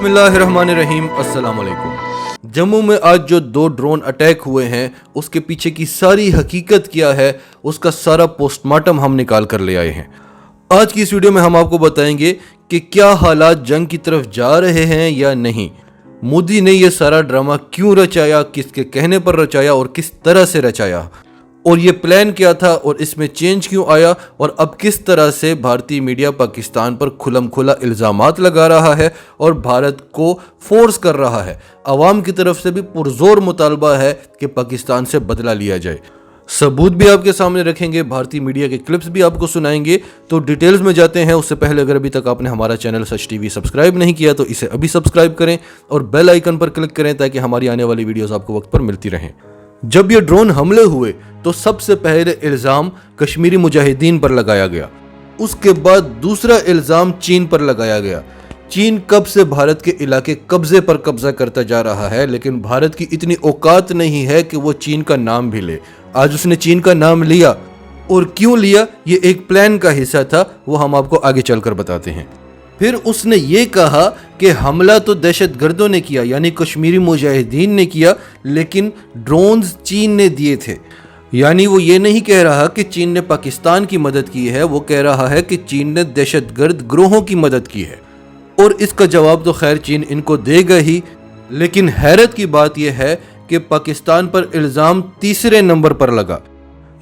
बिस्मिल्लाहिर्रहमानिर्रहीम, अस्सलाम वालेकुम। जम्मू में आज जो 2 ड्रोन अटैक हुए हैं उसके पीछे की सारी हकीकत क्या है, उसका सारा पोस्टमार्टम हम निकाल कर ले आए हैं। आज की इस वीडियो में हम आपको बताएंगे कि क्या हालात जंग की तरफ जा रहे हैं या नहीं, मोदी ने यह सारा ड्रामा क्यों रचाया, किसके कहने पर रचाया और किस तरह से रचाया, और ये प्लान क्या था और इसमें चेंज क्यों आया, और अब किस तरह से भारतीय मीडिया पाकिस्तान पर खुलम खुला इल्ज़ामात लगा रहा है और भारत को फोर्स कर रहा है। अवाम की तरफ से भी पुरजोर मुतालबा है कि पाकिस्तान से बदला लिया जाए। सबूत भी आपके सामने रखेंगे, भारतीय मीडिया के क्लिप्स भी आपको सुनाएंगे। तो डिटेल्स में जाते हैं उससे पहले अगर अभी तक आपने हमारा चैनल सच टीवी सब्सक्राइब नहीं किया तो इसे अभी सब्सक्राइब करें और बेल आइकन पर क्लिक करें ताकि हमारी आने वाली वीडियोस आपको वक्त पर मिलती रहें। जब ये ड्रोन हमले हुए तो सबसे पहले इल्ज़ाम कश्मीरी मुजाहिदीन पर लगाया गया, उसके बाद दूसरा इल्ज़ाम चीन पर लगाया गया। चीन कब से भारत के इलाके कब्जे पर कब्जा करता जा रहा है, लेकिन भारत की इतनी औकात नहीं है कि वो चीन का नाम भी ले। आज उसने चीन का नाम लिया, और क्यों लिया, ये एक प्लान का हिस्सा था, वो हम आपको आगे चलकर बताते हैं। फिर उसने ये कहा कि हमला तो दहशतगर्दों ने किया, यानी कश्मीरी मुजाहिदीन ने किया, लेकिन ड्रोन्स चीन ने दिए थे। यानी वो ये नहीं कह रहा कि चीन ने पाकिस्तान की मदद की है, वो कह रहा है कि चीन ने दहशतगर्द ग्रोहों की मदद की है। और इसका जवाब तो खैर चीन इनको देगा ही, लेकिन हैरत की बात यह है कि पाकिस्तान पर इल्ज़ाम तीसरे नंबर पर लगा।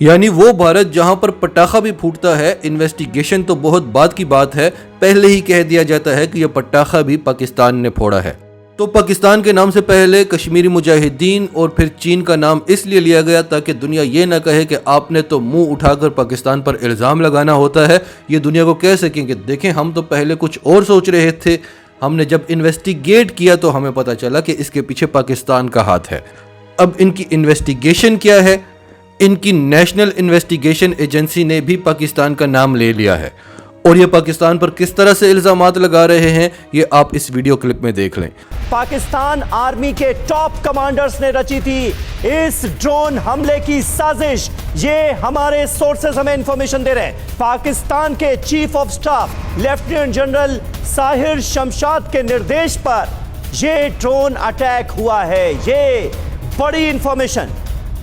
यानी वो भारत जहां पर पटाखा भी फूटता है, इन्वेस्टिगेशन तो बहुत बाद की बात है, पहले ही कह दिया जाता है कि यह पटाखा भी पाकिस्तान ने फोड़ा है। तो पाकिस्तान के नाम से पहले कश्मीरी मुजाहिदीन और फिर चीन का नाम इसलिए लिया गया ताकि दुनिया ये ना कहे कि आपने तो मुंह उठाकर पाकिस्तान पर इल्ज़ाम लगाना होता है। ये दुनिया को कह सकें कि देखें हम तो पहले कुछ और सोच रहे थे, हमने जब इन्वेस्टिगेट किया तो हमें पता चला कि इसके पीछे पाकिस्तान का हाथ है। अब इनकी इन्वेस्टिगेशन क्या है, इनकी नेशनल इन्वेस्टिगेशन एजेंसी ने भी पाकिस्तान का नाम ले लिया है, और ये पाकिस्तान पर किस तरह से इल्जामात लगा रहे हैं ये आप इस वीडियो क्लिप में देख लें। पाकिस्तान आर्मी के टॉप कमांडर्स ने रची थी इस ड्रोन हमले की साजिश, ये हमारे सोर्सेज हमें इंफॉर्मेशन दे रहे हैं। पाकिस्तान के chief of staff lieutenant general Sahir Shamshad के निर्देश पर ये ड्रोन अटैक हुआ है। ये बड़ी इंफॉर्मेशन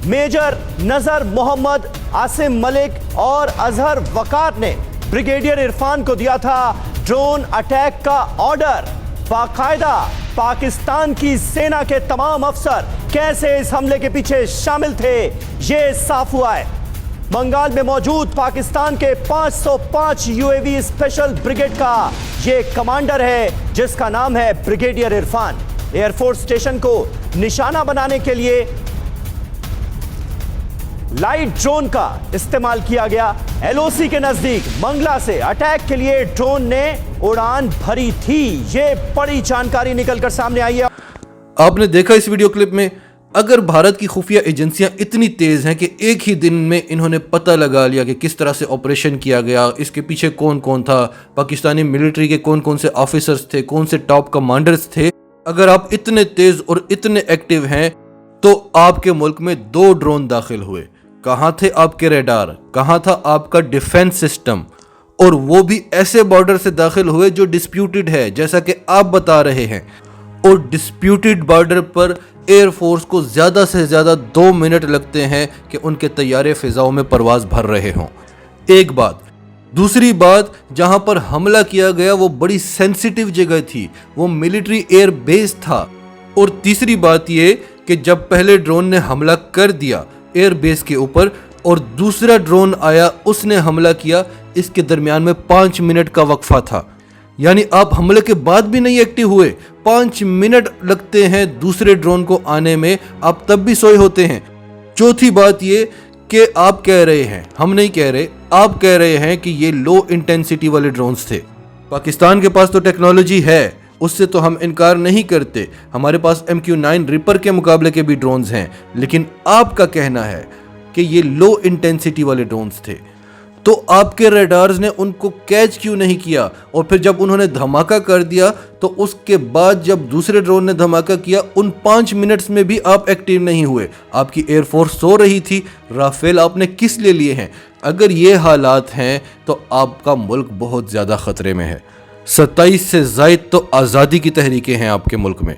मेजर नजर मोहम्मद, आसिम मलिक और अजहर वकार ने ब्रिगेडियर इरफान को दिया था। ड्रोन अटैक का ऑर्डर बाकायदा पाकिस्तान की सेना के तमाम अफसर कैसे इस हमले के पीछे शामिल थे ये साफ हुआ है। बंगाल में मौजूद पाकिस्तान के 505 यूएवी स्पेशल ब्रिगेड का ये कमांडर है जिसका नाम है ब्रिगेडियर इरफान। एयरफोर्स स्टेशन को निशाना बनाने के लिए लाइट ड्रोन का इस्तेमाल किया गया। एलओसी के नजदीक मंगला से अटैक के लिए ड्रोन ने उड़ान भरी थी। ये बड़ी जानकारी निकलकर सामने आई है। आपने देखा इस वीडियो क्लिप में, अगर भारत की खुफिया एजेंसियां इतनी तेज हैं कि एक ही दिन में इन्होंने पता लगा लिया कि किस तरह से ऑपरेशन किया गया, इसके पीछे कौन कौन था, पाकिस्तानी मिलिट्री के कौन कौन से ऑफिसर्स थे, कौन से टॉप कमांडर्स थे, अगर आप इतने तेज और इतने एक्टिव हैं तो आपके मुल्क में 2 ड्रोन दाखिल हुए। कहां थे आपके रेडार, कहां था आपका डिफेंस सिस्टम, और वो भी ऐसे बॉर्डर से दाखिल हुए जो डिस्प्यूटेड है, जैसा कि आप बता रहे हैं। और डिस्प्यूटेड बॉर्डर पर एयरफोर्स को ज़्यादा से ज़्यादा 2 मिनट लगते हैं कि उनके तैयारे फिजाओं में परवाज भर रहे हों। एक बात। दूसरी बात, जहां पर हमला किया गया वो बड़ी सेंसिटिव जगह थी, वो मिलिट्री एयर बेस था। और तीसरी बात ये कि जब पहले ड्रोन ने हमला कर दिया एयर बेस के ऊपर और दूसरा ड्रोन आया उसने हमला किया, इसके दरमियान में 5 मिनट का वक्फा था। यानी आप हमले के बाद भी नहीं एक्टिव हुए, 5 मिनट लगते हैं दूसरे ड्रोन को आने में, आप तब भी सोए होते हैं। चौथी बात ये कि आप कह रहे हैं, हम नहीं कह रहे, आप कह रहे हैं कि ये लो इंटेंसिटी वाले ड्रोन्स थे। पाकिस्तान के पास तो टेक्नोलॉजी है, उससे तो हम इनकार नहीं करते, हमारे पास MQ-9 रिपर के मुकाबले के भी ड्रोन्स हैं, लेकिन आपका कहना है कि ये लो इंटेंसिटी वाले ड्रोन्स थे। तो आपके रडार्स ने उनको कैच क्यों नहीं किया? और फिर जब उन्होंने धमाका कर दिया तो उसके बाद जब दूसरे ड्रोन ने धमाका किया, उन 5 मिनट्स में भी आप एक्टिव नहीं हुए। आपकी एयरफोर्स सो रही थी। राफेल आपने किस लिए लिए हैं? अगर ये हालात हैं तो आपका मुल्क बहुत ज़्यादा ख़तरे में है। 27 से जायद तो आज़ादी की तहरीकें हैं आपके मुल्क में।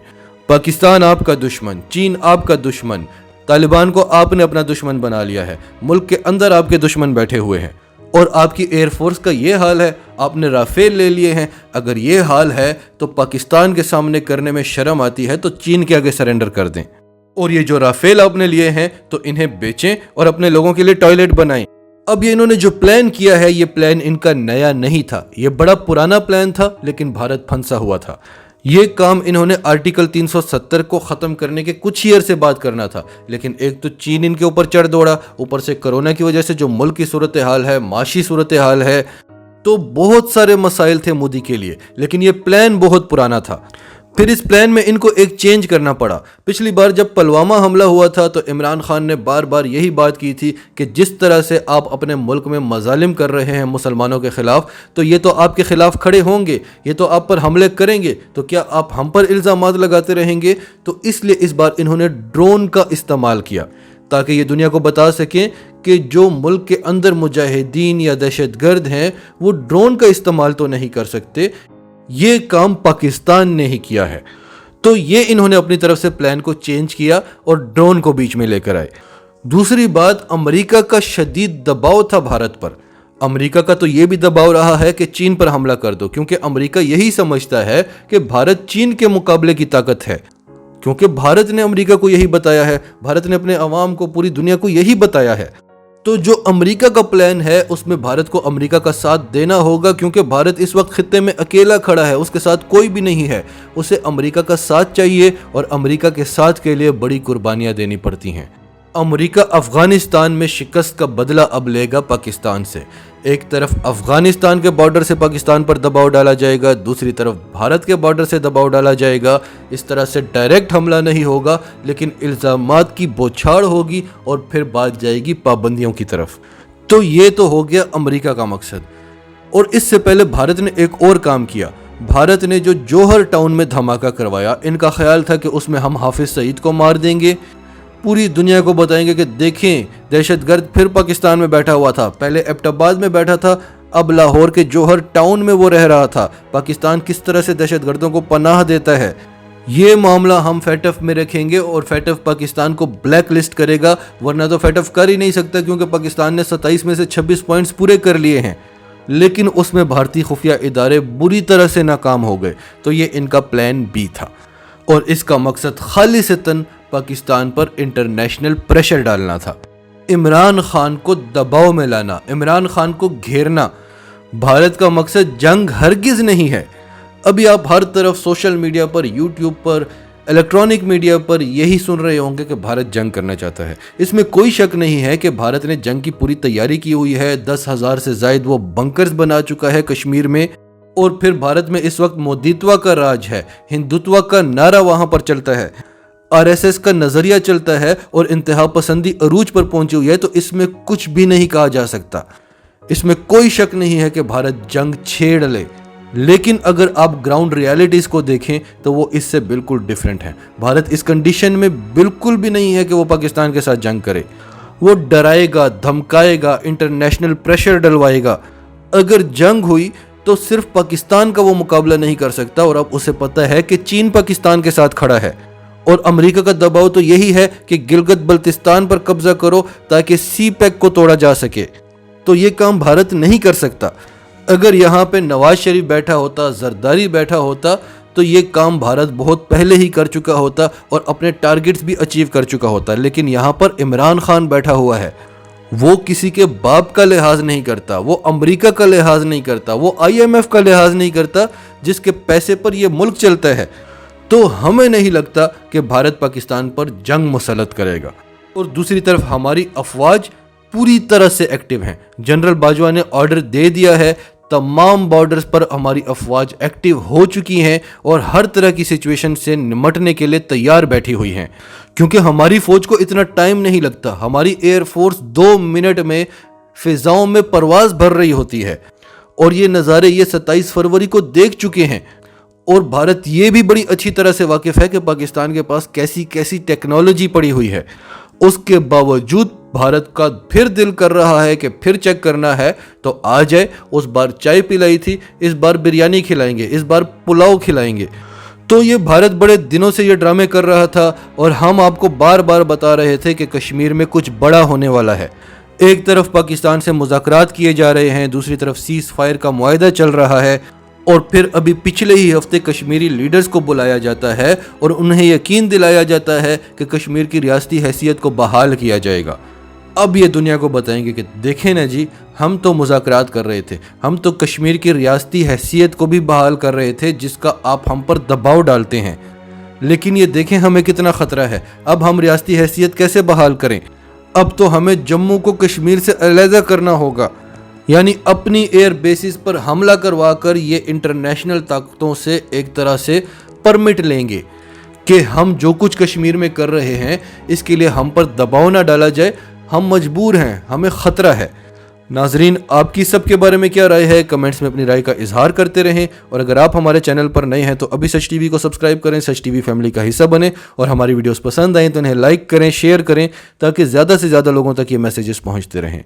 पाकिस्तान आपका दुश्मन, चीन आपका दुश्मन, तालिबान को आपने अपना दुश्मन बना लिया है, मुल्क के अंदर आपके दुश्मन बैठे हुए हैं और आपकी एयरफोर्स का ये हाल है। आपने राफेल ले लिए हैं। अगर ये हाल है तो पाकिस्तान के सामने करने में शर्म आती है तो चीन के आगे सरेंडर कर दें। और ये जो राफेल आपने लिए हैं तो इन्हें बेचें और अपने लोगों के लिए टॉयलेट बनाएं। अब ये इन्होंने जो प्लान किया है, ये प्लान इनका नया नहीं था, ये बड़ा पुराना प्लान था, लेकिन भारत फंसा हुआ था। ये काम इन्होंने आर्टिकल 370 को ख़त्म करने के कुछ ही अरसे बाद करना था, लेकिन एक तो चीन इनके ऊपर चढ़ दौड़ा, ऊपर से कोरोना की वजह से जो मुल्क की सूरत हाल है, माशी सूरत हाल है, तो बहुत सारे मसाइल थे मोदी के लिए। लेकिन ये प्लान बहुत पुराना था। फिर इस प्लान में इनको एक चेंज करना पड़ा। पिछली बार जब पुलवामा हमला हुआ था तो इमरान खान ने बार बार यही बात की थी कि जिस तरह से आप अपने मुल्क में मजालिम कर रहे हैं मुसलमानों के ख़िलाफ़, तो ये तो आपके ख़िलाफ़ खड़े होंगे, ये तो आप पर हमले करेंगे, तो क्या आप हम पर इल्ज़ामात लगाते रहेंगे? तो इसलिए इस बार इन्होंने ड्रोन का इस्तेमाल किया ताकि ये दुनिया को बता सकें कि जो मुल्क के अंदर मुजाहिदीन या दहशतगर्द हैं वो ड्रोन का इस्तेमाल तो नहीं कर सकते। ये काम पाकिस्तान ने ही किया है। तो ये इन्होंने अपनी तरफ से प्लान को चेंज किया और ड्रोन को बीच में लेकर आए। दूसरी बात, अमेरिका का शदीद दबाव था भारत पर। अमेरिका का तो ये भी दबाव रहा है कि चीन पर हमला कर दो, क्योंकि अमेरिका यही समझता है कि भारत चीन के मुकाबले की ताकत है, क्योंकि भारत ने अमेरिका को यही बताया है, भारत ने अपने अवाम को, पूरी दुनिया को यही बताया है। तो जो अमेरिका का प्लान है उसमें भारत को अमेरिका का साथ देना होगा, क्योंकि भारत इस वक्त खित्ते में अकेला खड़ा है, उसके साथ कोई भी नहीं है। उसे अमेरिका का साथ चाहिए और अमेरिका के साथ के लिए बड़ी कुर्बानियां देनी पड़ती हैं। अमेरिका अफगानिस्तान में शिकस्त का बदला अब लेगा पाकिस्तान से। एक तरफ अफगानिस्तान के बॉर्डर से पाकिस्तान पर दबाव डाला जाएगा, दूसरी तरफ भारत के बॉर्डर से दबाव डाला जाएगा। इस तरह से डायरेक्ट हमला नहीं होगा, लेकिन इल्ज़ामात की बौछार होगी और फिर बात जाएगी पाबंदियों की तरफ। तो ये तो हो गया अमेरिका का मकसद। और इससे पहले भारत ने एक और काम किया। भारत ने जो जौहर टाउन में धमाका करवाया, इनका ख्याल था कि उसमें हम हाफिज सईद को मार देंगे, पूरी दुनिया को बताएंगे कि देखें दहशतगर्द फिर पाकिस्तान में बैठा हुआ था। पहले एबटाबाद में बैठा था, अब लाहौर के जौहर टाउन में वो रह रहा था। पाकिस्तान किस तरह से दहशतगर्दों को पनाह देता है, ये मामला हम फैटफ में रखेंगे और फैटफ पाकिस्तान को ब्लैक लिस्ट करेगा, वरना तो फैटफ कर ही नहीं सकता, क्योंकि पाकिस्तान ने 27 में से 26 पॉइंट्स पूरे कर लिए हैं। लेकिन उसमें भारतीय खुफिया इदारे बुरी तरह से नाकाम हो गए। तो ये इनका प्लान बी था और इसका मकसद खालिसतन पाकिस्तान पर इंटरनेशनल प्रेशर डालना था, इमरान खान को दबाव में लाना, इमरान खान को घेरना। भारत का मकसद जंग हरगिज नहीं है। अभी आप हर तरफ सोशल मीडिया पर, यूट्यूब पर, इलेक्ट्रॉनिक मीडिया पर यही सुन रहे होंगे कि भारत जंग करना चाहता है। इसमें कोई शक नहीं है कि भारत ने जंग की पूरी तैयारी की हुई है। 10,000 से जायद वो बंकर्स बना चुका है कश्मीर में। और फिर भारत में इस वक्त मोदीत्वा का राज है, हिंदुत्व का नारा वहां पर चलता है, आरएसएस का नजरिया चलता है और इंतहा पसंदी अरूज पर पहुंची हुई है। तो इसमें कुछ भी नहीं कहा जा सकता। इसमें कोई शक नहीं है कि भारत जंग छेड़ ले। लेकिन अगर आप ग्राउंड रियलिटीज को देखें तो वो इससे बिल्कुल डिफरेंट है। भारत इस कंडीशन में बिल्कुल भी नहीं है कि वो पाकिस्तान के साथ जंग करे। वो डराएगा, धमकाएगा, इंटरनेशनल प्रेशर डलवाएगा। अगर जंग हुई तो सिर्फ पाकिस्तान का वो मुकाबला नहीं कर सकता, और अब उसे पता है कि चीन पाकिस्तान के साथ खड़ा है। और अमेरिका का दबाव तो यही है कि गिलगित बल्तिस्तान पर कब्जा करो ताकि सीपैक को तोड़ा जा सके। तो ये काम भारत नहीं कर सकता। अगर यहाँ पे नवाज शरीफ बैठा होता, जरदारी बैठा होता, तो ये काम भारत बहुत पहले ही कर चुका होता और अपने टारगेट्स भी अचीव कर चुका होता। लेकिन यहाँ पर इमरान खान बैठा हुआ है, वो किसी के बाप का लिहाज नहीं करता, वो अमेरिका का लिहाज नहीं करता, वो IMF का लिहाज नहीं करता, जिसके पैसे पर ये मुल्क चलता है। तो हमें नहीं लगता कि भारत पाकिस्तान पर जंग मुसल्लत करेगा। और दूसरी तरफ हमारी अफवाज पूरी तरह से एक्टिव हैं। जनरल बाजवा ने ऑर्डर दे दिया है, तमाम बॉर्डर्स पर हमारी अफवाज एक्टिव हो चुकी हैं और हर तरह की सिचुएशन से निमटने के लिए तैयार बैठी हुई हैं। क्योंकि हमारी फौज को इतना टाइम नहीं लगता। हमारी एयरफोर्स 2 मिनट में फिजाओं में परवाज भर रही होती है। और ये नज़ारे ये 27 फरवरी को देख चुके हैं। और भारत ये भी बड़ी अच्छी तरह से वाकिफ है कि पाकिस्तान के पास कैसी कैसी टेक्नोलॉजी पड़ी हुई है। उसके बावजूद भारत का फिर दिल कर रहा है कि फिर चेक करना है तो आ जाए। उस बार चाय पिलाई थी, इस बार बिरयानी खिलाएंगे, इस बार पुलाव खिलाएंगे। तो ये भारत बड़े दिनों से ये ड्रामे कर रहा था और हम आपको बार बार बता रहे थे कि कश्मीर में कुछ बड़ा होने वाला है। एक तरफ पाकिस्तान से मुज़ाकरात किए जा रहे हैं, दूसरी तरफ सीज़ फायर का मुआहदा चल रहा है और फिर अभी पिछले ही हफ्ते कश्मीरी लीडर्स को बुलाया जाता है और उन्हें यकीन दिलाया जाता है कि कश्मीर की रियासती हैसियत को बहाल किया जाएगा। अब ये दुनिया को बताएंगे कि देखें ना जी, हम तो मुज़ाकरात कर रहे थे, हम तो कश्मीर की रियासती हैसियत को भी बहाल कर रहे थे जिसका आप हम पर दबाव डालते हैं, लेकिन ये देखें हमें कितना ख़तरा है। अब हम रियासती हैसियत कैसे बहाल करें? अब तो हमें जम्मू को कश्मीर से अलहदा करना होगा, यानी अपनी एयर बेसिस पर हमला करवा कर ये इंटरनेशनल ताकतों से एक तरह से परमिट लेंगे कि हम जो कुछ कश्मीर में कर रहे हैं इसके लिए हम पर दबाव ना डाला जाए। हम मजबूर हैं, हमें ख़तरा है। नाजरीन, आपकी सबके बारे में क्या राय है? कमेंट्स में अपनी राय का इजहार करते रहें और अगर आप हमारे चैनल पर नए हैं तो अभी सच टीवी को सब्सक्राइब करें, सच टीवी फैमिली का हिस्सा बने और हमारी वीडियोस पसंद आएँ तो इन्हें लाइक करें, शेयर करें ताकि ज़्यादा से ज़्यादा लोगों तक ये मैसेजेस पहुंचते रहें।